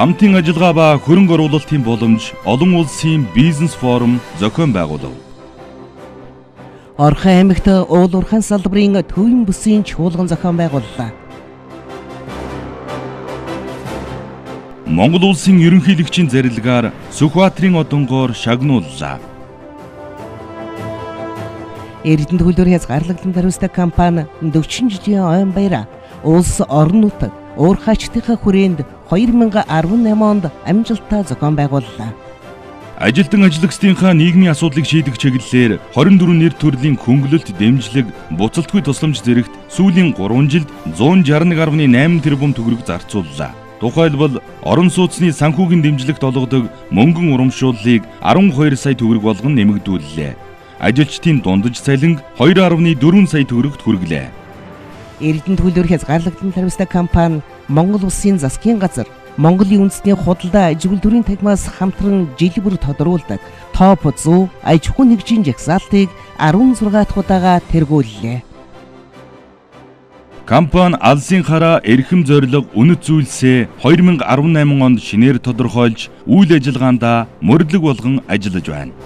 Хамтын ажиллагаа ба хөрөнгө оруулалтын боломж олон улсын бизнес форум зохион байгуулав. Орхон аймагт уул уурхайн салбарын төвийн бүсийн чуулган зохион байгууллаа. Монгол улсын ерөнхийлөгчийн зарилгаар Сүхбаатарын одонгоор шагнууллаа. Эрдэнэт хөлөөр хязгаарлагдсан хариуцлага компани 40 жилийн ойн баяр улс орон нутаг уурхайчдынхаа хүрээнд 2018 онд амжилттай зохион байгууллаа. Ажилтан ажиллагчдынхаа нийгмийн асуудлыг шийдэх чиглэлээр 24 нэр төрлийн хөнгөлөлт дэмжлэг буцалтгүй тусламж зэрэгт сүүлийн 3 жилд 161.8 тэрбум төгрөг зарцууллаа. Тухайлбал орон сууцны санхүүгийн дэмжлэгт олгодог мөнгөн урамшууллыг 12 сая төгрөг болгон нэмэгдүүллээ. Ажилчдын дундаж цалинг 2.4 сая төгрөгт хүргэлээ. Эрдэнэт хөлөөр хязгаарлагдсан хариуцлага компани Монгол Улсын засгийн газар Монголын үндэсний худалдаа аж үйлдвэрийн тагмаас хамтран жил бүр тодруулдаг топ 100 аж ахуй нэгжийн жагсаалтыг 16 дахь удаага тэргүүллээ. Компани алсын хараа эрхэм зорилго үнэт зүйлсээ 2018 онд шинээр тодорхойлж үйл ажиллагаандаа мөрдлөг болгон ажиллаж байна.